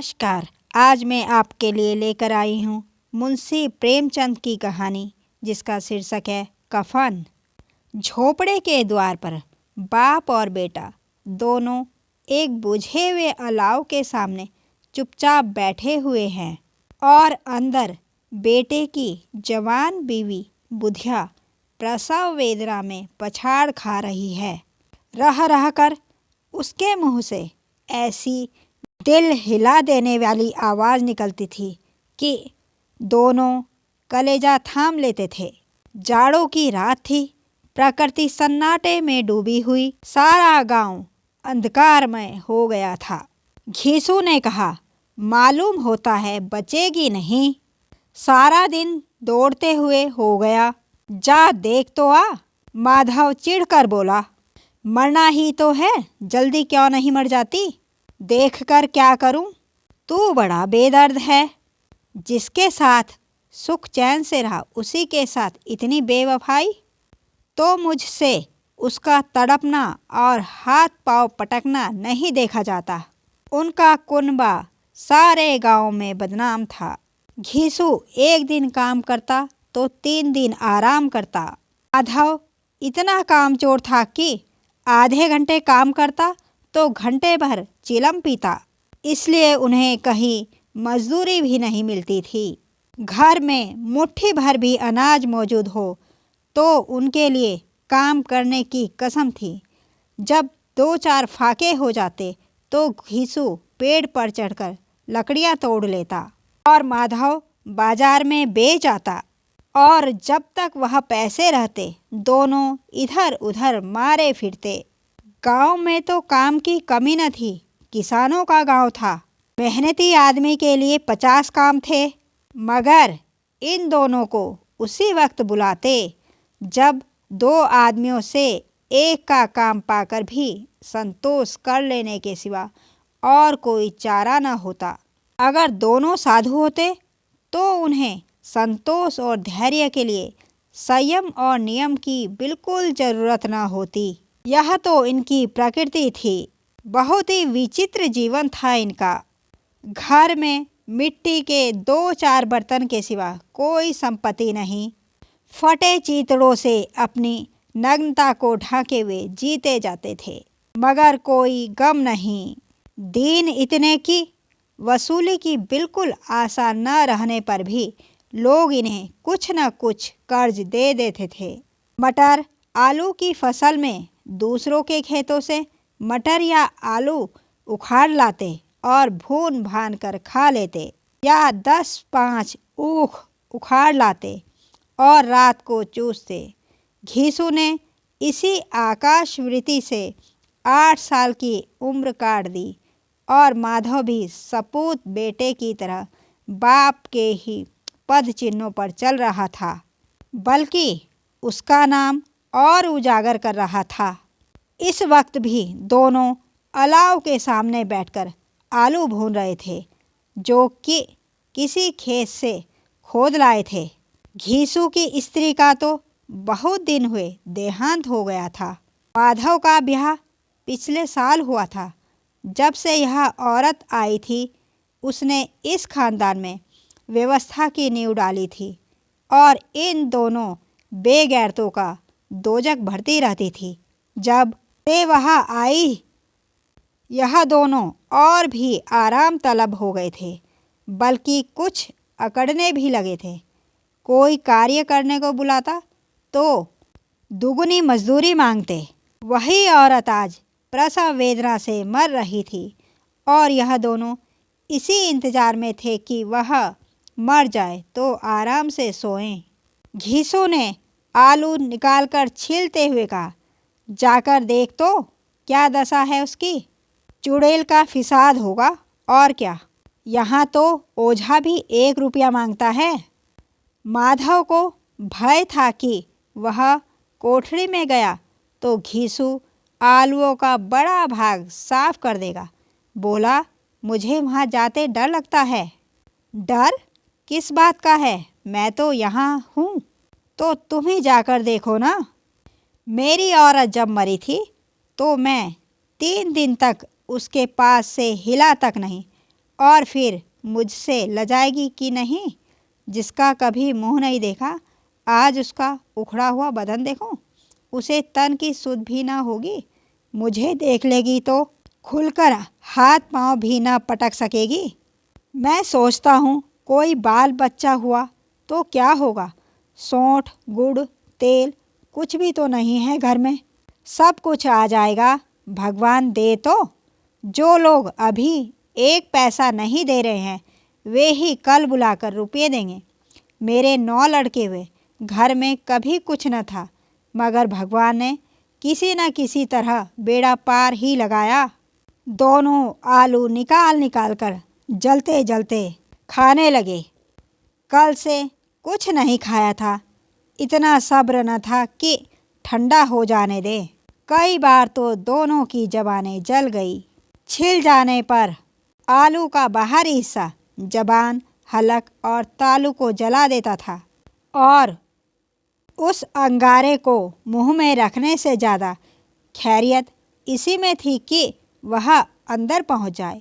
नमस्कार। आज मैं आपके लिए लेकर आई हूँ मुंशी प्रेमचंद की कहानी, जिसका शीर्षक है कफन। झोपड़े के द्वार पर बाप और बेटा दोनों एक बुझे हुए अलाव के सामने चुपचाप बैठे हुए हैं और अंदर बेटे की जवान बीवी बुधिया प्रसव वेदना में पछाड़ खा रही है। रह रह कर उसके मुंह से ऐसी दिल हिला देने वाली आवाज़ निकलती थी कि दोनों कलेजा थाम लेते थे। जाड़ों की रात थी। प्रकृति सन्नाटे में डूबी हुई। सारा गांव अंधकारमय हो गया था। घीसू ने कहा, मालूम होता है बचेगी नहीं। सारा दिन दौड़ते हुए हो गया। जा देख तो आ। माधव चिढ़कर बोला, मरना ही तो है, जल्दी क्यों नहीं मर जाती? देख कर क्या करूं? तू बड़ा बेदर्द है। जिसके साथ सुख चैन से रहा उसी के साथ इतनी बेवफाई। तो मुझसे उसका तड़पना और हाथ पांव पटकना नहीं देखा जाता। उनका कुनबा सारे गांव में बदनाम था। घीसू एक दिन काम करता तो 3 दिन आराम करता। माधव इतना कामचोर था कि आधे घंटे काम करता तो घंटे भर चिलम पीता। इसलिए उन्हें कहीं मजदूरी भी नहीं मिलती थी। घर में मुट्ठी भर भी अनाज मौजूद हो तो उनके लिए काम करने की कसम थी। जब 2-4 फाके हो जाते तो घीसू पेड़ पर चढ़कर लकड़ियां तोड़ लेता और माधव बाजार में बेच आता। और जब तक वह पैसे रहते दोनों इधर उधर मारे फिरते। गांव में तो काम की कमी न थी। किसानों का गांव था। मेहनती आदमी के लिए 50 काम थे। मगर इन दोनों को उसी वक्त बुलाते जब 2 आदमियों से एक का काम पाकर भी संतोष कर लेने के सिवा और कोई चारा न होता। अगर दोनों साधु होते तो उन्हें संतोष और धैर्य के लिए संयम और नियम की बिल्कुल जरूरत न होती। यह तो इनकी प्रकृति थी। बहुत ही विचित्र जीवन था इनका। घर में मिट्टी के 2-4 बर्तन के सिवा कोई संपत्ति नहीं। फटे चीतड़ों से अपनी नग्नता को ढांके हुए जीते जाते थे, मगर कोई गम नहीं। दिन इतने की वसूली की बिल्कुल आशा न रहने पर भी लोग इन्हें कुछ न कुछ कर्ज दे देते थे। मटर आलू की फसल में दूसरों के खेतों से मटर या आलू उखाड़ लाते और भून भान कर खा लेते, या 10-5 ऊख उखाड़ लाते और रात को चूसते। घीसू ने इसी आकाशवृत्ति से 8 साल की उम्र काट दी और माधव भी सपूत बेटे की तरह बाप के ही पद चिन्हों पर चल रहा था, बल्कि उसका नाम और उजागर कर रहा था। इस वक्त भी दोनों अलाव के सामने बैठकर आलू भून रहे थे, जो कि किसी खेत से खोद लाए थे। घीसू की स्त्री का तो बहुत दिन हुए देहांत हो गया था। माधव का ब्याह पिछले साल हुआ था। जब से यह औरत आई थी उसने इस खानदान में व्यवस्था की नींव डाली थी और इन दोनों बेगैरतों का दोजक भरती रहती थी। जब वे वहाँ आई यह दोनों और भी आराम तलब हो गए थे, बल्कि कुछ अकड़ने भी लगे थे। कोई कार्य करने को बुलाता तो दुगुनी मजदूरी मांगते। वही औरत आज प्रसव वेदना से मर रही थी और यह दोनों इसी इंतजार में थे कि वह मर जाए तो आराम से सोएं। घीसू ने आलू निकालकर छीलते हुए कहा, जाकर देख तो क्या दशा है उसकी। चुड़ैल का फिसाद होगा और क्या। यहाँ तो ओझा भी 1 रुपया मांगता है। माधव को भय था कि वह कोठरी में गया तो घीसू आलूओं का बड़ा भाग साफ कर देगा। बोला, मुझे वहाँ जाते डर लगता है। डर किस बात का है? मैं तो यहाँ हूँ। तो तुम ही जाकर देखो ना। मेरी औरत जब मरी थी तो मैं 3 दिन तक उसके पास से हिला तक नहीं और फिर मुझसे लजाएगी कि नहीं? जिसका कभी मुंह नहीं देखा, आज उसका उखड़ा हुआ बदन देखो। उसे तन की सुध भी ना होगी। मुझे देख लेगी तो खुलकर हाथ पांव भी ना पटक सकेगी। मैं सोचता हूँ कोई बाल बच्चा हुआ तो क्या होगा। सौंठ, गुड़, तेल कुछ भी तो नहीं है घर में। सब कुछ आ जाएगा, भगवान दे तो। जो लोग अभी 1 पैसा नहीं दे रहे हैं, वे ही कल बुलाकर रुपये देंगे। मेरे 9 लड़के हुए, घर में कभी कुछ न था, मगर भगवान ने किसी न किसी तरह बेड़ा पार ही लगाया। दोनों आलू निकाल निकाल कर जलते जलते खाने लगे। कल से कुछ नहीं खाया था, इतना सब्र न था कि ठंडा हो जाने दे। कई बार तो दोनों की जबानें जल गई। छिल जाने पर आलू का बाहरी हिस्सा जबान, हलक और तालू को जला देता था, और उस अंगारे को मुंह में रखने से ज़्यादा खैरियत इसी में थी कि वह अंदर पहुंच जाए।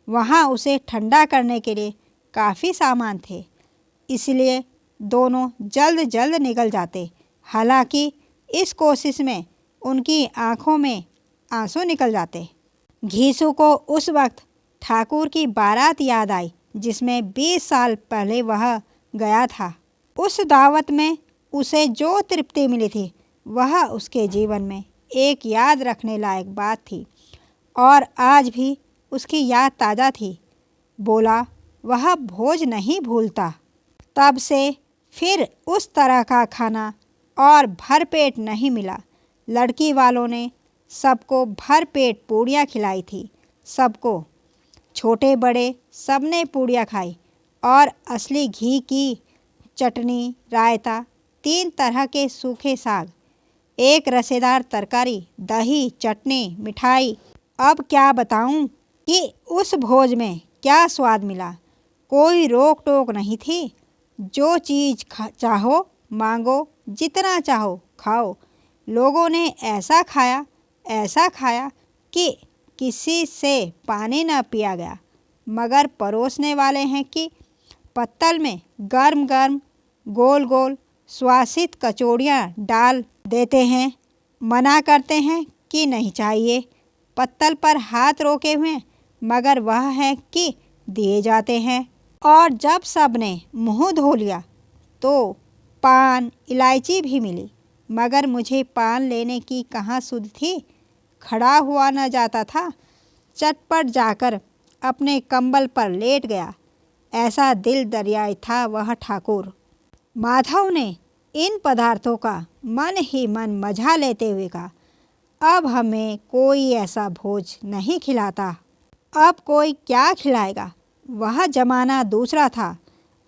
वहां उसे ठंडा करने के लिए काफ़ी सामान थे, इसलिए दोनों जल्द जल्द निकल जाते। हालांकि इस कोशिश में उनकी आंखों में आंसू निकल जाते। घीसू को उस वक्त ठाकुर की बारात याद आई, जिसमें 20 साल पहले वह गया था। उस दावत में उसे जो तृप्ति मिली थी, वह उसके जीवन में एक याद रखने लायक बात थी, और आज भी उसकी याद ताज़ा थी। बोला, वह भोज नहीं भूलता। तब से फिर उस तरह का खाना और भरपेट नहीं मिला। लड़की वालों ने सबको भरपेट पूड़ियाँ खिलाई थी। सबको, छोटे बड़े सबने पूड़ियाँ खाई, और असली घी की चटनी, रायता, 3 तरह के सूखे साग, एक रसेदार तरकारी, दही, चटनी, मिठाई। अब क्या बताऊं कि उस भोज में क्या स्वाद मिला। कोई रोक टोक नहीं थी। जो चीज़ चाहो मांगो, जितना चाहो खाओ। लोगों ने ऐसा खाया कि किसी से पानी न पिया गया। मगर परोसने वाले हैं कि पत्तल में गर्म गर्म गोल गोल सुवासित कचौड़ियाँ डाल देते हैं। मना करते हैं कि नहीं चाहिए। पत्तल पर हाथ रोके हुए, मगर वह है कि दिए जाते हैं। और जब सब ने मुंह धो लिया तो पान, इलायची भी मिली, मगर मुझे पान लेने की कहाँ सुध थी। खड़ा हुआ न जाता था। चटपट जाकर अपने कंबल पर लेट गया। ऐसा दिल दरियाई था वह ठाकुर। माधव ने इन पदार्थों का मन ही मन मजा लेते हुए कहा, अब हमें कोई ऐसा भोज नहीं खिलाता। अब कोई क्या खिलाएगा। वह जमाना दूसरा था।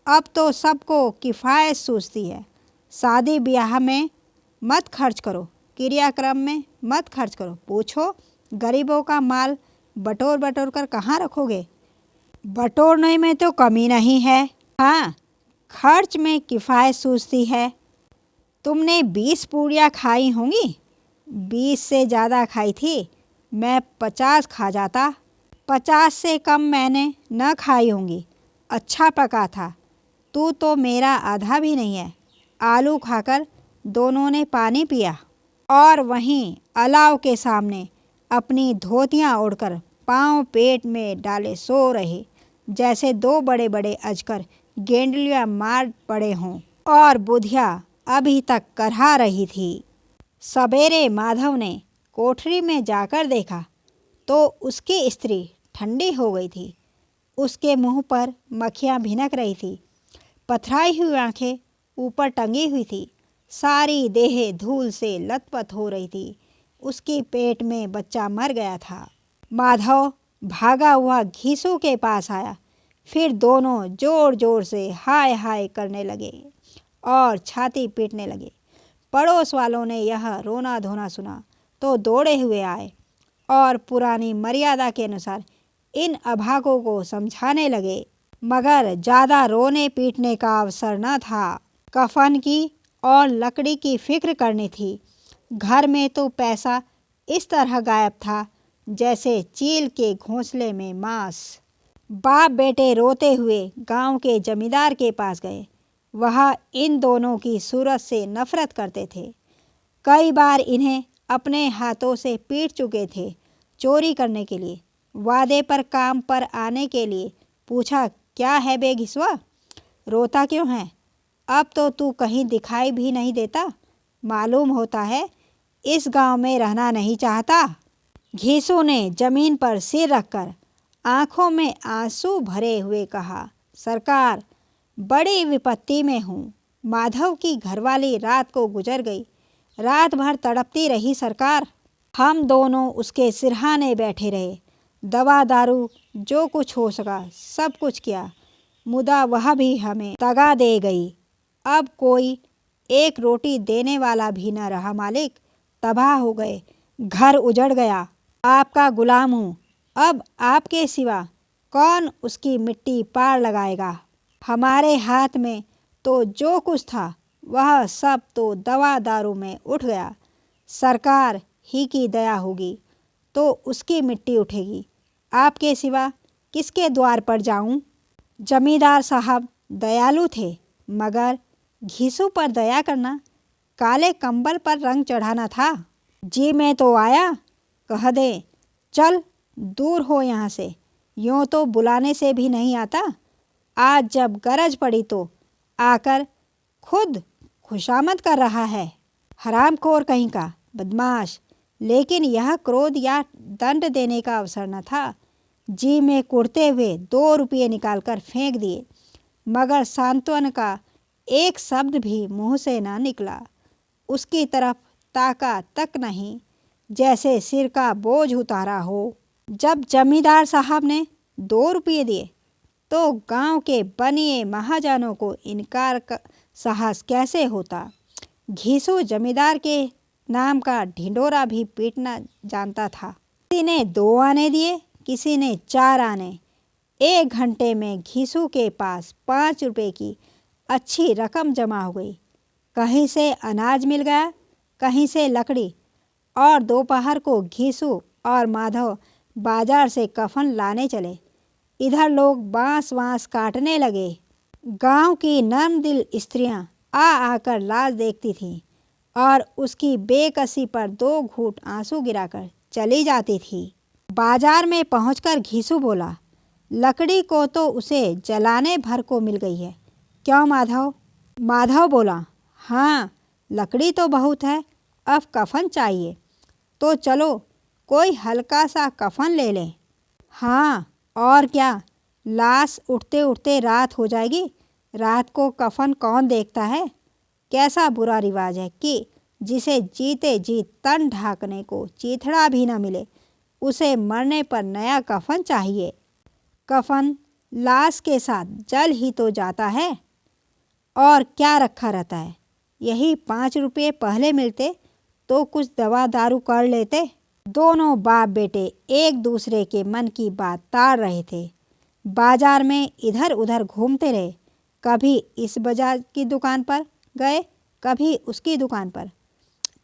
अब तो सबको किफ़ायत सूझती है। शादी ब्याह में मत खर्च करो, क्रियाक्रम में मत खर्च करो। पूछो, गरीबों का माल बटोर बटोर कर कहाँ रखोगे। बटोरने में तो कमी नहीं है, हाँ, खर्च में किफ़ायत सूझती है। तुमने 20 पूड़ियाँ खाई होंगी। 20 से ज़्यादा खाई थी। मैं 50 खा जाता। 50 से कम मैंने न खाई होंगी। अच्छा पका था। तू तो मेरा आधा भी नहीं है। आलू खाकर दोनों ने पानी पिया, और वहीं अलाव के सामने अपनी धोतियाँ ओढ़कर पाँव पेट में डाले सो रहे, जैसे 2 बड़े बड़े अजगर गेंडलियाँ मार पड़े हों, और बुधिया अभी तक करहा रही थी। सवेरे माधव ने कोठरी में जाकर देखा तो उसकी स्त्री ठंडी हो गई थी। उसके मुंह पर मक्खियाँ भिनक रही थी। पथराई हुई आंखें ऊपर टंगी हुई थी। सारी देह धूल से लथपथ हो रही थी। उसकी पेट में बच्चा मर गया था। माधव भागा हुआ घीसू के पास आया। फिर दोनों जोर जोर से हाय हाय करने लगे और छाती पीटने लगे। पड़ोस वालों ने यह रोना धोना सुना तो दौड़े हुए आए और पुरानी मर्यादा के अनुसार इन अभागों को समझाने लगे, मगर ज़्यादा रोने पीटने का अवसर न था। कफन की और लकड़ी की फिक्र करनी थी। घर में तो पैसा इस तरह गायब था जैसे चील के घोंसले में मांस। बाप बेटे रोते हुए गांव के जमींदार के पास गए। वह इन दोनों की सूरत से नफरत करते थे। कई बार इन्हें अपने हाथों से पीट चुके थे। चोरी करने के लिए, वादे पर काम पर आने के लिए पूछा, क्या है बे घिसवा, रोता क्यों है? अब तो तू कहीं दिखाई भी नहीं देता। मालूम होता है इस गांव में रहना नहीं चाहता। घीसू ने जमीन पर सिर रखकर आंखों में आंसू भरे हुए कहा, सरकार, बड़ी विपत्ति में हूँ। माधव की घरवाली रात को गुजर गई। रात भर तड़पती रही सरकार। हम दोनों उसके सिरहाने बैठे रहे। दवा दारू जो कुछ हो सका सब कुछ किया, मुदा वह भी हमें दगा दे गई। अब कोई एक रोटी देने वाला भी न रहा मालिक। तबाह हो गए, घर उजड़ गया। आपका गुलाम हूँ। अब आपके सिवा कौन उसकी मिट्टी पार लगाएगा? हमारे हाथ में तो जो कुछ था वह सब तो दवा दारू में उठ गया। सरकार ही की दया होगी तो उसकी मिट्टी उठेगी। आपके सिवा किसके द्वार पर जाऊं? जमींदार साहब दयालु थे, मगर घीसू पर दया करना काले कंबल पर रंग चढ़ाना था। जी मैं तो आया, कह दे चल दूर हो यहाँ से। यूँ तो बुलाने से भी नहीं आता। आज जब गरज पड़ी तो आकर खुद खुशामद कर रहा है। हरामखोर कहीं का, बदमाश। लेकिन यह क्रोध या दंड देने का अवसर न था। जी में कुड़ते हुए 2 रुपये निकालकर फेंक दिए, मगर सांत्वन का एक शब्द भी मुंह से न निकला। उसकी तरफ ताका तक नहीं, जैसे सिर का बोझ उतारा हो। जब जमींदार साहब ने 2 रुपये दिए तो गांव के बनिए महाजनों को इनकार का साहस कैसे होता। घीसू जमींदार के नाम का ढिंडोरा भी पीटना जानता था। किसी ने 2 आने दिए, किसी ने 4 आने। 1 घंटे में घीसू के पास 5 रुपये की अच्छी रकम जमा हो गई। कहीं से अनाज मिल गया, कहीं से लकड़ी, और दोपहर को घीसू और माधव बाजार से कफन लाने चले। इधर लोग बांस वांस काटने लगे। गांव की नर्म दिल स्त्रियां आ आकर लाश देखती थीं और उसकी बेकसी पर 2 घूंट आंसू गिराकर चली जाती थी। बाजार में पहुंचकर घीसू बोला, लकड़ी को तो उसे जलाने भर को मिल गई है। क्यों माधव? माधव बोला, हाँ लकड़ी तो बहुत है, अब कफन चाहिए। तो चलो कोई हल्का सा कफन ले लें। हाँ और क्या, लाश उठते उठते रात हो जाएगी। रात को कफन कौन देखता है? कैसा बुरा रिवाज है कि जिसे जीते जी तन ढांकने को चीथड़ा भी न मिले, उसे मरने पर नया कफन चाहिए। कफन लाश के साथ जल ही तो जाता है, और क्या रखा रहता है। यही 5 रुपये पहले मिलते तो कुछ दवा दारू कर लेते। दोनों बाप बेटे एक दूसरे के मन की बात ताड़ रहे थे। बाजार में इधर उधर घूमते रहे। कभी इस बाजार की दुकान पर गए, कभी उसकी दुकान पर।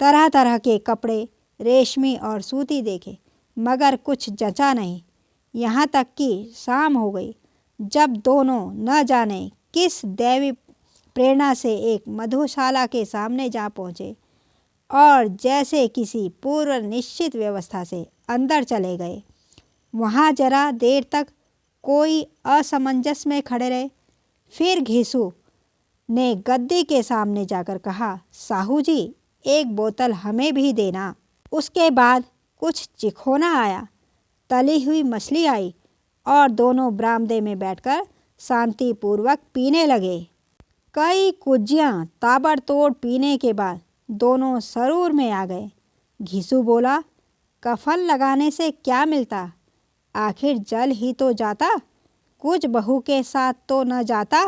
तरह तरह के कपड़े, रेशमी और सूती देखे, मगर कुछ जचा नहीं। यहाँ तक कि शाम हो गई, जब दोनों न जाने किस दैवी प्रेरणा से एक मधुशाला के सामने जा पहुँचे और जैसे किसी पूर्व निश्चित व्यवस्था से अंदर चले गए। वहाँ जरा देर तक कोई असमंजस में खड़े रहे। फिर घीसू ने गद्दी के सामने जाकर कहा, साहू जी एक बोतल हमें भी देना। उसके बाद कुछ चिखोना आया, तली हुई मछली आई और दोनों बरामदे में बैठकर शांतिपूर्वक पीने लगे। कई कुज्जियाँ ताबड़तोड़ पीने के बाद दोनों सरूर में आ गए। घीसू बोला, कफन लगाने से क्या मिलता? आखिर जल ही तो जाता, कुछ बहू के साथ तो न जाता।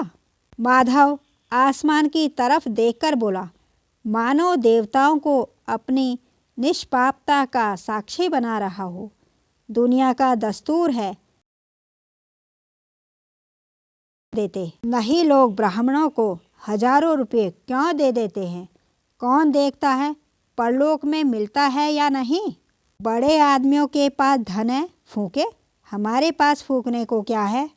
माधव आसमान की तरफ देखकर बोला, मानो देवताओं को अपनी निष्पापता का साक्षी बना रहा हो। दुनिया का दस्तूर है देते नहीं, लोग ब्राह्मणों को हजारों रुपये क्यों दे देते हैं? कौन देखता है परलोक में मिलता है या नहीं? बड़े आदमियों के पास धन है, फूके, हमारे पास फूकने को क्या है?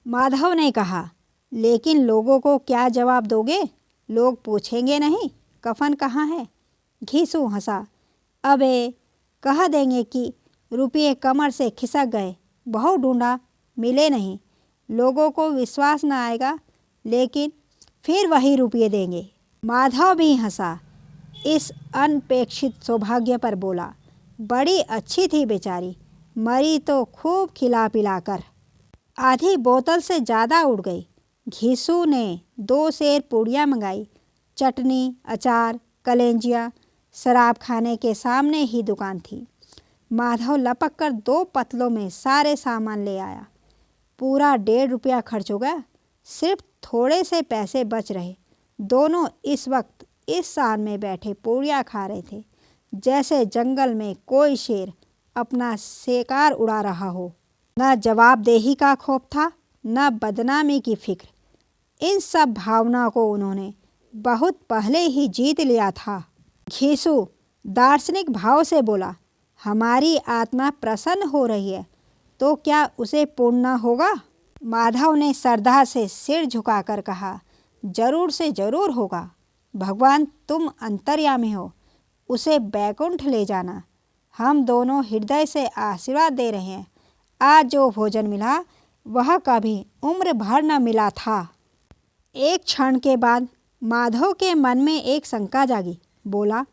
माधव ने कहा, लेकिन लोगों को क्या जवाब दोगे? लोग पूछेंगे नहीं कफन कहाँ है? घीसू हंसा। अबे, कह देंगे कि रुपये कमर से खिसक गए, बहुत ढूंढा, मिले नहीं। लोगों को विश्वास न आएगा, लेकिन फिर वही रुपये देंगे। माधव भी हंसा। इस अनपेक्षित सौभाग्य पर बोला, बड़ी अच्छी थी बेचारी, मरी तो खूब खिला पिलाकर। आधी बोतल से ज़्यादा उड़ गई। घीसू ने 2 सेर पूड़ियाँ मंगाई। चटनी, अचार, कलेंजिया शराब खाने के सामने ही दुकान थी। माधव लपक कर 2 पतलों में सारे सामान ले आया। पूरा 1.5 रुपया खर्च हो गया। सिर्फ थोड़े से पैसे बच रहे। दोनों इस वक्त इस सान में बैठे पूड़ियाँ खा रहे थे जैसे जंगल में कोई शेर अपना शिकार उड़ा रहा हो। न जवाबदेही का खौफ था, न बदनामी की फिक्र। इन सब भावनाओं को उन्होंने बहुत पहले ही जीत लिया था। घीसू दार्शनिक भाव से बोला, हमारी आत्मा प्रसन्न हो रही है तो क्या उसे पुण्य होगा? माधव ने श्रद्धा से सिर झुकाकर कहा, जरूर से जरूर होगा। भगवान तुम अंतर्यामी हो, उसे बैकुंठ ले जाना। हम दोनों हृदय से आशीर्वाद दे रहे हैं। आज जो भोजन मिला वह कभी उम्र भर न मिला था। एक क्षण के बाद माधव के मन में एक शंका जागी। बोला,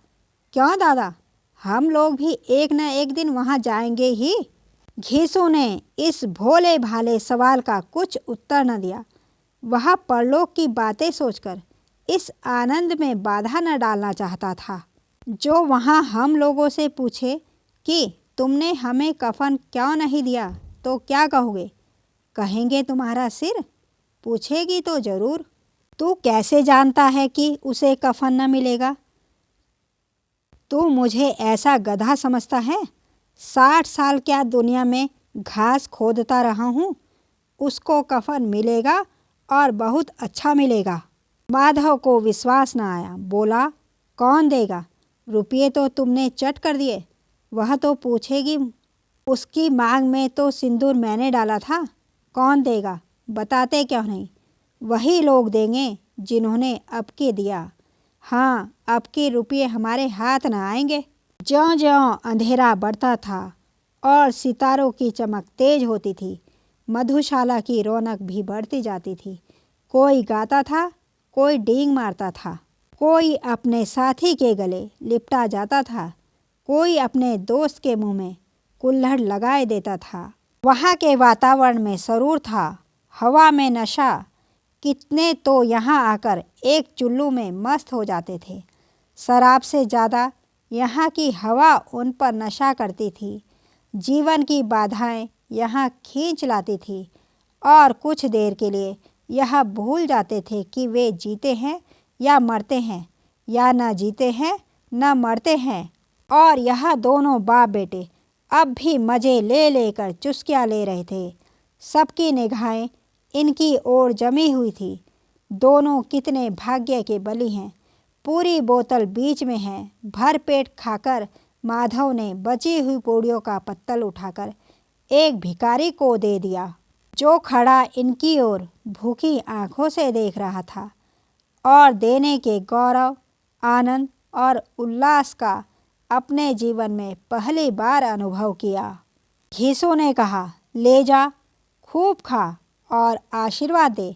क्यों दादा, हम लोग भी एक न एक दिन वहाँ जाएंगे ही? घीसू ने इस भोले भाले सवाल का कुछ उत्तर न दिया। वह परलोक की बातें सोचकर इस आनंद में बाधा न डालना चाहता था। जो वहाँ हम लोगों से पूछे कि तुमने हमें कफन क्यों नहीं दिया तो क्या कहोगे? कहेंगे तुम्हारा सिर? पूछेगी तो जरूर। तू कैसे जानता है कि उसे कफन न मिलेगा? तू मुझे ऐसा गधा समझता है? 60 साल क्या दुनिया में घास खोदता रहा हूँ। उसको कफन मिलेगा और बहुत अच्छा मिलेगा। माधव को विश्वास न आया। बोला, कौन देगा? रुपये तो तुमने चट कर दिए। वह तो पूछेगी। उसकी मांग में तो सिंदूर मैंने डाला था। कौन देगा? बताते क्यों नहीं? वही लोग देंगे जिन्होंने अब के दिया। हाँ, अब के रुपये हमारे हाथ न आएंगे। ज्यों-ज्यों अंधेरा बढ़ता था और सितारों की चमक तेज होती थी, मधुशाला की रौनक भी बढ़ती जाती थी। कोई गाता था, कोई डींग मारता था, कोई अपने साथी के गले लिपटा जाता था, कोई अपने दोस्त के मुंह में कुल्हड़ लगाए देता था। वहाँ के वातावरण में सरूर था, हवा में नशा। कितने तो यहाँ आकर एक चुल्लू में मस्त हो जाते थे। शराब से ज़्यादा यहाँ की हवा उन पर नशा करती थी। जीवन की बाधाएं यहाँ खींच लाती थी और कुछ देर के लिए यह भूल जाते थे कि वे जीते हैं या मरते हैं, या न जीते हैं न मरते हैं। और यह दोनों बाप बेटे अब भी मज़े ले लेकर चुस्कियाँ ले रहे थे। सबकी निगाहें इनकी ओर जमी हुई थी। दोनों कितने भाग्य के बली हैं। पूरी बोतल बीच में है। भर पेट खाकर माधव ने बची हुई पूड़ियों का पत्तल उठाकर एक भिखारी को दे दिया, जो खड़ा इनकी ओर भूखी आंखों से देख रहा था और देने के गौरव, आनंद और उल्लास का अपने जीवन में पहली बार अनुभव किया। घीसू ने कहा, ले जा, खूब खा और आशीर्वाद दे।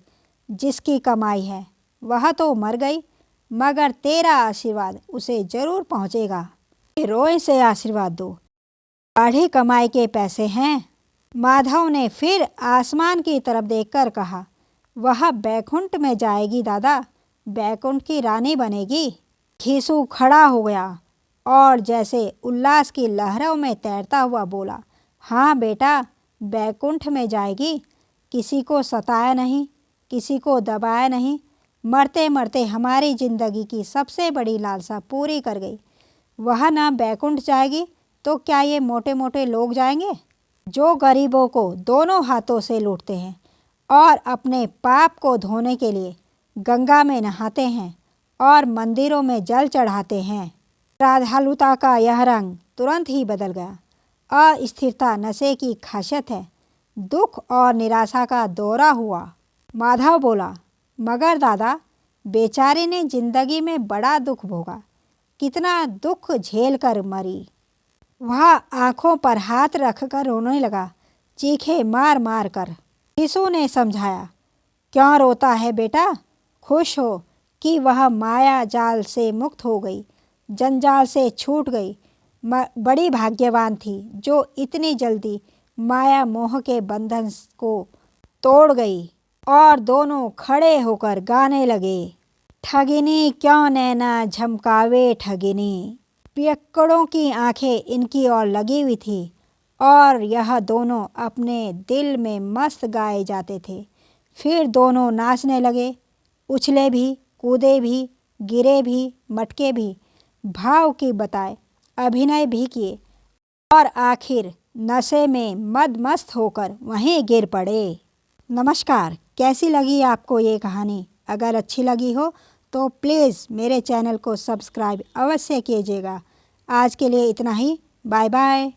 जिसकी कमाई है वह तो मर गई, मगर तेरा आशीर्वाद उसे जरूर पहुँचेगा। रोए से आशीर्वाद दो, बढ़ी कमाई के पैसे हैं। माधव ने फिर आसमान की तरफ देखकर कहा, वह बैकुंठ में जाएगी दादा, बैकुंठ की रानी बनेगी। घीसू खड़ा हो गया और जैसे उल्लास की लहरों में तैरता हुआ बोला, हाँ बेटा, बैकुंठ में जाएगी। किसी को सताया नहीं, किसी को दबाया नहीं। मरते मरते हमारी जिंदगी की सबसे बड़ी लालसा पूरी कर गई। वह ना बैकुंठ जाएगी तो क्या ये मोटे मोटे लोग जाएंगे, जो गरीबों को दोनों हाथों से लूटते हैं और अपने पाप को धोने के लिए गंगा में नहाते हैं और मंदिरों में जल चढ़ाते हैं। श्रद्धालुता का यह रंग तुरंत ही बदल गया। अस्थिरता नशे की खासियत है। दुख और निराशा का दौरा हुआ। माधव बोला, मगर दादा, बेचारे ने जिंदगी में बड़ा दुख भोगा, कितना दुख झेल कर मरी। वह आंखों पर हाथ रखकर रोने लगा, चीखे मार मार कर। यीशु ने समझाया, क्यों रोता है बेटा? खुश हो कि वह माया जाल से मुक्त हो गई, जंजाल से छूट गई। बड़ी भाग्यवान थी जो इतनी जल्दी माया मोह के बंधन को तोड़ गई। और दोनों खड़े होकर गाने लगे, ठगिनी क्यों नैना झमकावे ठगिनी। पियक्कड़ों की आंखें इनकी ओर लगी हुई थी और यह दोनों अपने दिल में मस्त गाए जाते थे। फिर दोनों नाचने लगे, उछले भी, कूदे भी, गिरे भी, मटके भी, भाव की बताए, अभिनय भी किए और आखिर नशे में मद मस्त होकर वहीं गिर पड़े। नमस्कार, कैसी लगी आपको ये कहानी? अगर अच्छी लगी हो तो प्लीज़ मेरे चैनल को सब्सक्राइब अवश्य कीजिएगा। आज के लिए इतना ही। Bye bye.